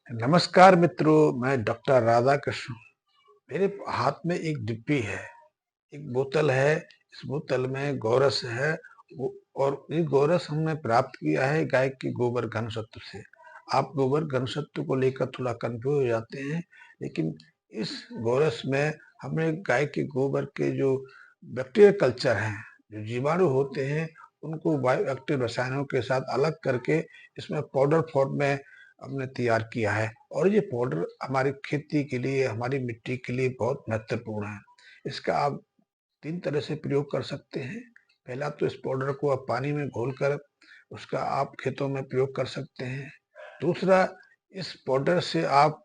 नमस्कार मित्रों, मैं डॉक्टर राधा कृष्ण। मेरे हाथ में एक डिब्बी है, एक बोतल है। इस बोतल में गोरस है। और ये गोरस हमने प्राप्त किया है गाय के गोबर घन सत्व से। आप गोबर घन सत्व को लेकर थोड़ा कंफ्यूज हो जाते हैं, लेकिन इस गोरस में हमने गाय के गोबर के जो बैक्टीरियल कल्चर हैं, जो जीवाणु होते हैं, उनको बायो एक्टिव रसायनों के साथ अलग करके इसमें पाउडर फॉर्म में हमने तैयार किया है। और ये पाउडर हमारी खेती के लिए, हमारी मिट्टी के लिए बहुत महत्वपूर्ण है। इसका आप 3 तरह से प्रयोग कर सकते हैं। पहला तो इस पाउडर को आप पानी में घोलकर उसका आप खेतों में प्रयोग कर सकते हैं। दूसरा, इस पाउडर से आप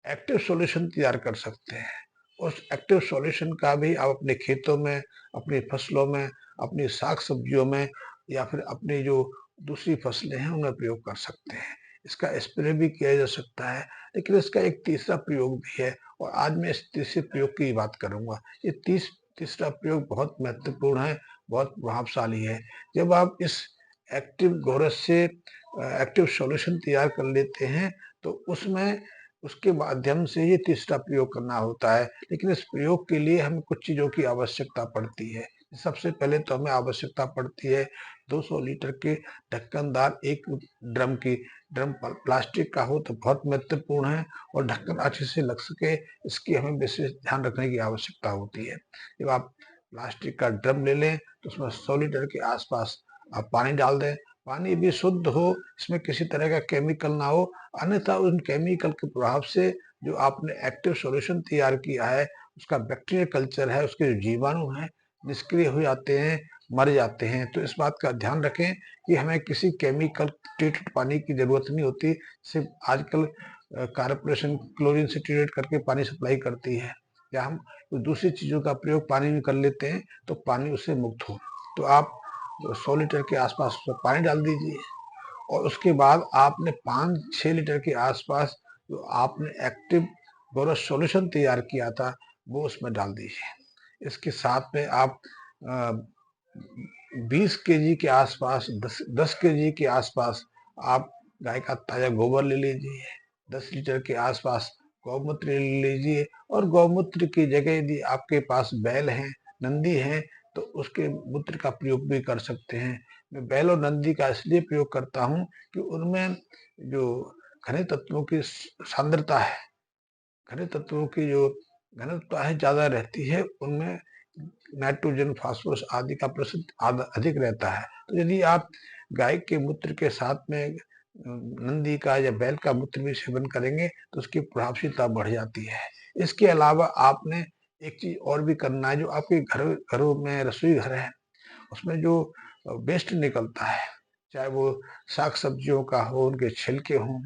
एक्टिव सॉल्यूशन तैयार कर सकते हैं। उस एक्टिव सॉल्यूशन का भी आप अपने खेतों में, अपनी फसलों में, अपनी साग सब्जियों में या फिर अपनी जो दूसरी फसलें हैं उनमें प्रयोग कर सकते हैं। इसका स्प्रे भी किया जा सकता है, लेकिन इसका एक तीसरा प्रयोग भी है और आज मैं इस तीसरे प्रयोग की बात करूंगा। ये तीसरा प्रयोग बहुत महत्वपूर्ण है, बहुत प्रभावशाली है। जब आप इस एक्टिव गोरस से एक्टिव सॉल्यूशन तैयार कर लेते हैं तो उसमें उसके माध्यम से ये तीसरा प्रयोग करना होता है। लेकिन इस प्रयोग के लिए हमें कुछ चीज़ों की आवश्यकता पड़ती है। सबसे पहले तो हमें आवश्यकता पड़ती है 200 लीटर के ढक्कनदार एक ड्रम की। ड्रम प्लास्टिक का हो तो बहुत महत्वपूर्ण है और ढक्कन अच्छे से लग सके, इसकी हमें विशेष ध्यान रखने की आवश्यकता होती है। जब आप प्लास्टिक का ड्रम ले लें तो उसमें 100 लीटर के आसपास आप पानी डाल दें। पानी भी शुद्ध हो, इसमें किसी तरह का केमिकल ना हो, अन्यथा उन केमिकल के प्रभाव से जो आपने एक्टिव सॉल्यूशन तैयार किया है, उसका बैक्टीरियल कल्चर है, उसके जो जीवाणु हैं, निष्क्रिय हो जाते हैं, मर जाते हैं। तो इस बात का ध्यान रखें कि हमें किसी केमिकल ट्रीटेड पानी की जरूरत नहीं होती। सिर्फ आजकल कारपोरेशन क्लोरीन से ट्रीट करके पानी सप्लाई करती है, या हम दूसरी चीजों का प्रयोग पानी में कर लेते हैं तो पानी उससे मुक्त हो। तो आप 100 लीटर के आसपास उसमें पानी डाल दीजिए और उसके बाद आपने 5-6 लीटर के आसपास जो आपने एक्टिव बोरस सॉल्यूशन तैयार किया था वो उसमें डाल दीजिए। इसके साथ में आप 20 केजी के आसपास, 10 केजी के आसपास आप गाय का ताजा गोबर ले लीजिए। 10 लीटर के आसपास गौमूत्र ले लीजिए और गौमूत्र की जगह यदि आपके पास बैल हैं, नंदी हैं, तो उसके मूत्र का प्रयोग भी कर सकते हैं। मैं बैल और नंदी का इसलिए प्रयोग करता हूँ कि उनमें जो खनिज तत्वों की सांद्रता है, खनिज तत्वों की जो घनत्व है ज्यादा रहती है, उनमें नाइट्रोजन, फास्फोरस आदि का प्रतिशत अधिक रहता है। तो यदि आप गाय के मूत्र के साथ में नंदी का या बैल का मूत्र भी सेवन करेंगे तो उसकी प्रभावशीलता बढ़ जाती है। इसके अलावा आपने एक चीज और भी करना है। जो आपके घरों में रसोई घर है, उसमें जो वेस्ट निकलता है, चाहे वो साग सब्जियों का हो, उनके छिलके हों,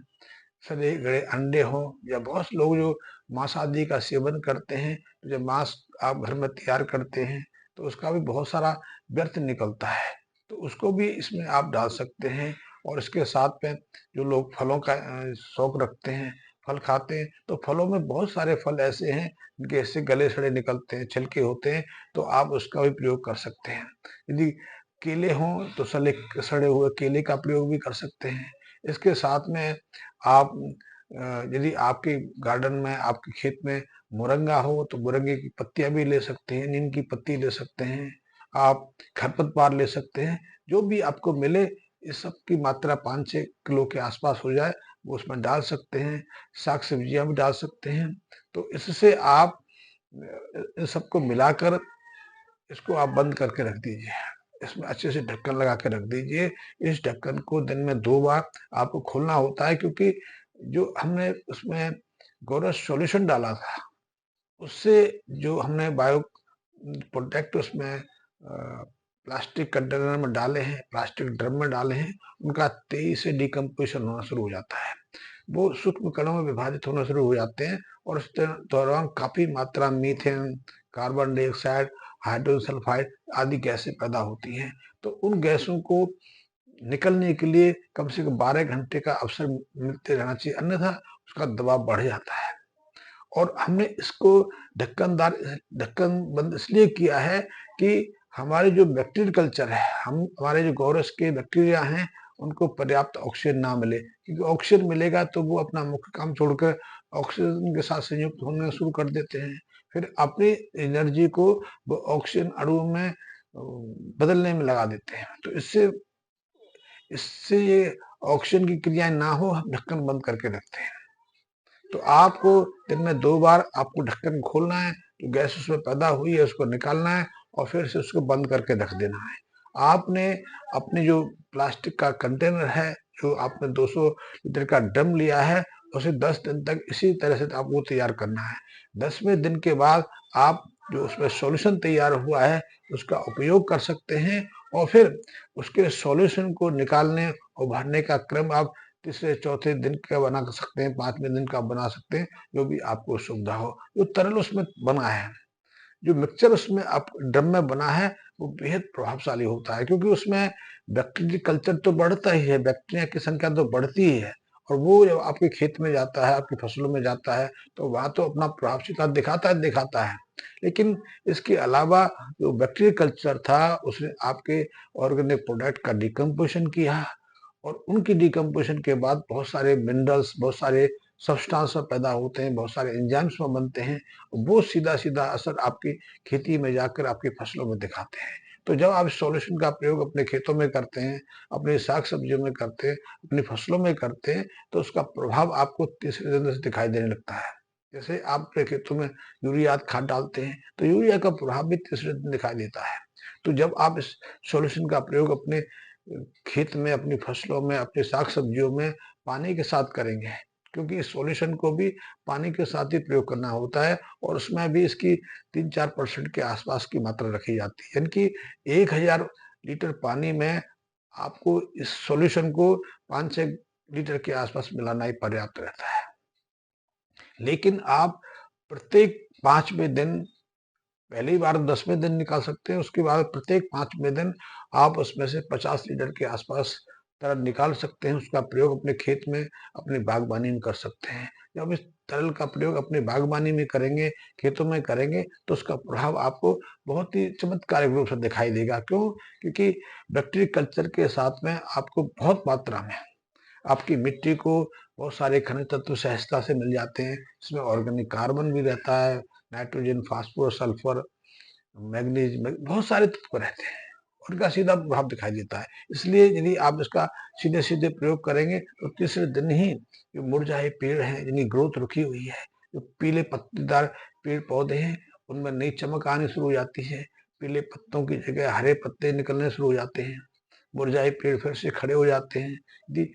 सड़े गले अंडे हों, या बहुत से लोग जो मांस आदि का सेवन करते हैं, तो जब मांस आप घर में तैयार करते हैं तो उसका भी बहुत सारा व्यर्थ निकलता है, तो उसको भी इसमें आप डाल सकते हैं। और इसके साथ में जो लोग फलों का शौक रखते हैं, फल खाते हैं, तो फलों में बहुत सारे फल ऐसे हैं जिनके ऐसे गले सड़े निकलते हैं, छिलके होते हैं, तो आप उसका भी प्रयोग कर सकते हैं। यदि केले हों तो सड़े हुए केले का प्रयोग भी कर सकते हैं। इसके साथ में आप यदि आपके गार्डन में, आपके खेत में मुरंगा हो तो मुरंगे की पत्तियां भी ले सकते हैं, नीम की पत्ती ले सकते हैं, आप खरपतवार ले सकते हैं। जो भी आपको मिले, इस सब की मात्रा 5-6 किलो के आसपास हो जाए वो उसमें डाल सकते हैं। साग सब्जियां भी डाल सकते हैं। तो इससे आप इन सबको मिलाकर इसको आप बंद करके रख दीजिए। इसमें अच्छे से ढक्कन लगा के रख दीजिए। इस ढक्कन को दिन में 2 बार आपको खोलना होता है, क्योंकि जो हमने उसमें गोरस सॉल्यूशन डाला था, उससे जो हमने बायो प्रोटेक्ट उसमें प्लास्टिक कंटेनर में डाले हैं, प्लास्टिक ड्रम में डाले हैं, उनका तेजी से डिकम्पोजिशन होना शुरू हो जाता है। वो सूक्ष्म कणों में विभाजित होना शुरू हो जाते हैं और उस दौरान काफी मात्रा methane, carbon dioxide, hydrogen sulphide आदि गैसें पैदा होती हैं। तो उन गैसों को निकलने के लिए कम से कम 12 घंटे का अवसर मिलते रहना चाहिए, अन्यथा उसका दबाव बढ़ जाता है। और हमने इसको ढक्कन बंद इसलिए किया है कि हमारे जो बैक्टीरियल कल्चर है, हम हमारे जो गोरस के बैक्टीरिया हैं, उनको पर्याप्त ऑक्सीजन ना मिले। क्योंकि ऑक्सीजन मिलेगा तो वो अपना मुख्य काम छोड़कर ऑक्सीजन के साथ संयुक्त होना शुरू कर देते हैं। फिर अपनी एनर्जी को वो ऑक्सीजन अणु में बदलने में लगा देते हैं। तो इससे इससे ये ऑक्सीजन की क्रियाएं ना हो, हम ढक्कन बंद करके रखते हैं। तो आपको दिन में 2 बार आपको ढक्कन खोलना है, जो गैस उसमें पैदा हुई है उसको निकालना है और फिर से उसको बंद करके रख देना है। आपने अपने जो प्लास्टिक का कंटेनर है, जो आपने 200 लीटर का ड्रम लिया है, उसे 10 दिन तक इसी तरह से आपको तैयार करना है। 10वें दिन के बाद आप जो उसमें सॉल्यूशन तैयार हुआ है, उसका उपयोग कर सकते हैं और फिर उसके सॉल्यूशन को निकालने और भरने का क्रम आप तीसरे चौथे दिन का बना सकते हैं, 5वें दिन का बना सकते हैं, जो भी आपको सुविधा हो। जो तरल उसमें बना है, जो मिक्सचर उसमें आप ड्रम में बना है, वो बेहद प्रभावशाली होता है, क्योंकि उसमें बैक्टीरियल कल्चर तो बढ़ता ही है, बैक्टीरिया की संख्या तो बढ़ती ही है और वो जब आपके खेत में जाता है, आपकी फसलों में जाता है, तो वहाँ तो अपना प्रभावशीलता दिखाता है। लेकिन इसके अलावा जो बैक्टीरियल कल्चर था, उसने आपके ऑर्गेनिक प्रोडक्ट का डिकम्पोजिशन किया और उनकी डिकम्पोजिशन के बाद बहुत सारे मिनरल्स, बहुत सारे सब्सटेंस पैदा होते हैं, बहुत सारे एंजाइम्स बनते हैं। वो सीधा-सीधा असर आपकी खेती में जाकर आपकी फसलों में दिखाते हैं। तो जब आप इस सॉल्यूशन का प्रयोग अपने खेतों में करते हैं, अपने साग-सब्जियों में करते हैं, अपनी फसलों में करते हैं, तो उसका प्रभाव आपको तीसरे दिन से दिखाई देने लगता है। जैसे आप अपने खेतों में यूरिया खाद डालते हैं, तो यूरिया का प्रभाव भी तीसरे दिन दिखाई देता है। तो जब आप इस सॉल्यूशन का प्रयोग अपने खेत में, अपनी फसलों में, अपने साग-सब्जियों में पानी के साथ करेंगे, क्योंकि इस सॉल्यूशन को भी पानी के साथ ही प्रयोग करना होता है और उसमें भी इसकी 3-4% के आसपास की मात्रा रखी जाती है। यानी कि 1000 लीटर पानी में आपको इस सॉल्यूशन को 5-6 लीटर के आसपास मिलाना ही पर्याप्त रहता है। लेकिन आप प्रत्येक 5वें दिन, पहली बार 10वें दिन निकाल सकते हैं, उसके बाद प्रत्येक 5वें दिन आप उसमें से 50 लीटर के आसपास तरल निकाल सकते हैं। उसका प्रयोग अपने खेत में, अपनी बागवानी में कर सकते हैं। जब इस तरल का प्रयोग अपनी बागवानी में करेंगे, खेतों में करेंगे, तो उसका प्रभाव आपको बहुत ही चमत्कारिक रूप से दिखाई देगा। क्यों? क्योंकि बैक्टीरियल कल्चर के साथ में आपको बहुत मात्रा में आपकी मिट्टी को बहुत सारे खनिज तत्व सहजता से मिल जाते हैं। इसमें ऑर्गेनिक कार्बन भी रहता है, नाइट्रोजन, फास्फोरस, सल्फर, मैग्नीज में बहुत सारे तत्व रहते हैं। उनका सीधा प्रभाव दिखाई देता है। इसलिए यदि आप इसका सीधे-सीधे प्रयोग करेंगे, तो तीसरे दिन ही जो मुरझाए पेड़ हैं, जिनकी ग्रोथ रुकी हुई है, जो पीले पत्तेदार पेड़-पौधे हैं, उनमें नई चमक आनी शुरू हो जाती है। पीले पत्तों की जगह हरे पत्ते निकलने शुरू हो जाते हैं। मुरझाए पेड़ फिर से खड़े हो जाते हैं। यदि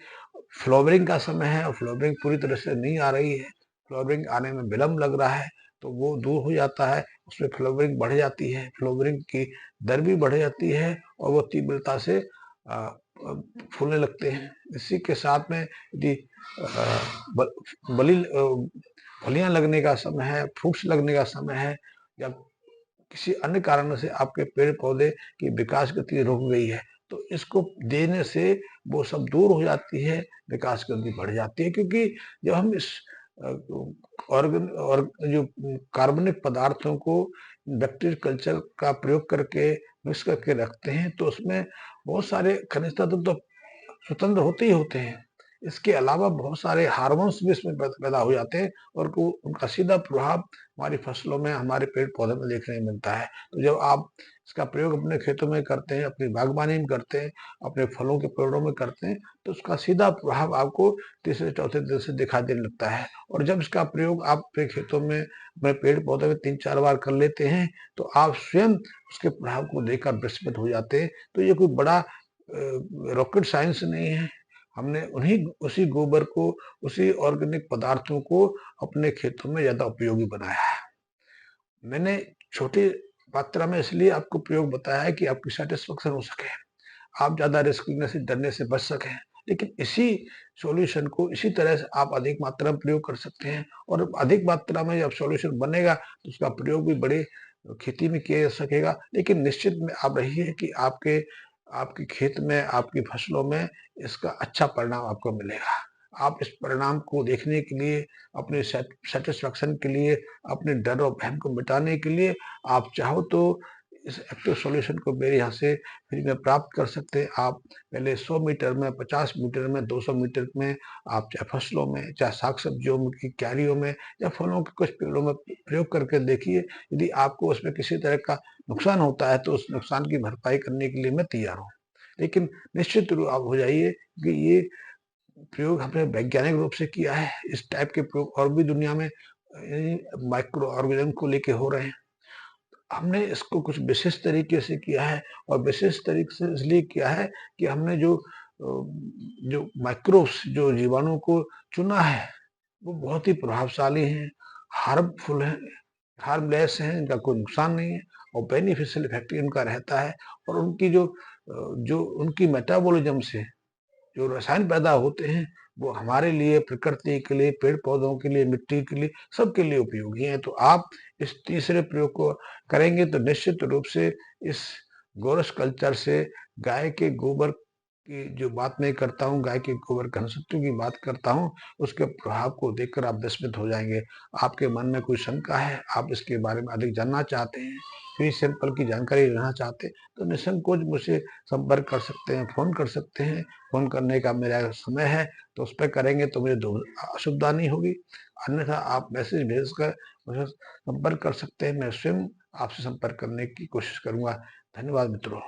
फ्लावरिंग का समय है और फ्लावरिंग पूरी तरह से नहीं आ रही है, फ्लावरिंग आने में विलम्ब लग रहा है, तो वो दूर हो जाता है, उसमें फ्लावरिंग बढ़ जाती है, फ्लावरिंग की दर भी बढ़ जाती है और वो तीव्रता से अ फूलने लगते हैं। इसी के साथ में यदि अ, ब बली फलियाँ लगने का समय है, फ्रूट्स लगने का समय है, या किसी अन्य कारणों से आपके पेड़-पौधे की विकास गति रुक गई है, तो इसको देने से वो सब दूर हो जाती है, विकास गति बढ़ जाती है। क्योंकि जब हम इस अ, ऑर्गन और जो कार्बनिक पदार्थों को बैक्टीरियल कल्चर का प्रयोग करके मिक्स करके रखते हैं, तो उसमें बहुत सारे खनिज तत्व तो स्वतंत्र होते ही होते हैं। इसके अलावा बहुत सारे हार्मोन्स भी इसमें पैदा हो जाते हैं और को उनका सीधा प्रभाव हमारी फसलों में, हमारे पेड़-पौधों में देखने को मिलता है। तो जब आप इसका प्रयोग अपने खेतों में करते हैं, अपनी बागवानी में करते हैं, अपने फलों के पेड़ों में करते हैं, तो उसका सीधा प्रभाव आपको तीसरे-चौथे दिन से दिखाई देने लगता है। और जब इसका प्रयोग आप अपने खेतों में, अपने पेड़-पौधों में 3-4 बार कर लेते हैं, तो आप स्वयं उसके प्रभाव को देखकर विस्मित हो जाते हैं। तो ये कोई बड़ा रॉकेट साइंस नहीं है। हमने उसी गोबर को, उसी ऑर्गेनिक पदार्थों को अपने खेतों में ज़्यादा उपयोगी बनाया है। मैंने छोटी मात्रा में इसलिए आपको प्रयोग बताया है कि आपकी सैटिस्फैक्शन हो सके, आप ज़्यादा रिस्क लेने से, डरने से बच सकें। लेकिन इसी सॉल्यूशन को इसी तरह से आप अधिक मात्रा में प्रयोग कर सकते हैं और अधिक मात्रा में जब सॉल्यूशन बनेगा, तो उसका प्रयोग भी बड़े खेती में किया जा सकेगा। लेकिन निश्चित में आप रहिए कि आपके आपके खेत में, आपकी फसलों में इसका अच्छा परिणाम आपको मिलेगा। आप इस परिणाम को देखने के लिए, अपने सैटिस्फैक्शन के लिए, अपने डर और वहम को मिटाने के लिए आप चाहो तो इस एक्टिव सॉल्यूशन को मेरे यहाँ से फ्री में प्राप्त कर सकते हैं। आप पहले 100 मीटर में, 50 मीटर में, 200 मीटर में, आप चाहे फसलों में, चाहे साग सब्जियों में की क्यारियों में या फलों के कुछ पेड़ों में प्रयोग करके देखिए। यदि आपको उसमें किसी तरह का नुकसान होता है तो उस नुकसान की भरपाई करने के लिए मैं तैयार हूँ। लेकिन निश्चित रूप आप हो जाइए कि ये प्रयोग हमने वैज्ञानिक रूप से किया है। इस टाइप के प्रयोग और भी दुनिया में माइक्रो ऑर्गेनिज्म को लेके हो रहे हैं। हमने इसको कुछ विशेष तरीके से किया है और विशेष तरीके से इसलिए किया है कि हमने जो माइक्रोब्स, जो जीवाणु को चुना है, वो बहुत ही प्रभावशाली हैं, हार्मफुल हैं, हार्मलेस हैं, इनका कोई नुकसान नहीं है और बेनिफिशियल इफेक्ट इनका रहता है। और उनकी जो उनकी मेटाबॉलिज्म से जो रसायन पैदा होते हैं, वो हमारे लिए, प्रकृति के लिए, पेड़ पौधों के लिए, मिट्टी के लिए, सबके लिए उपयोगी हैं। तो आप इस तीसरे प्रयोग को करेंगे तो निश्चित रूप से इस गोरस कल्चर से गाय के गोबर की जो बात मैं करता हूँ, गाय के गोबर घनसत्व की बात करता हूँ, उसके प्रभाव को देखकर आप विस्मित हो जाएंगे। आपके मन में कोई शंका है, आप इसके बारे में अधिक जानना चाहते हैं, फ्री सैंपल की जानकारी लेना चाहते हैं, तो निसंकोच मुझसे संपर्क कर सकते हैं, फोन कर सकते हैं। फोन करने का मेरा समय है तो उस पर करेंगे तो मुझे असुविधा नहीं होगी। अन्यथा आप मैसेज भेजकर मुझे संपर्क कर सकते हैं। मैं स्वयं आपसे संपर्क करने की कोशिश करूंगा। धन्यवाद मित्रों।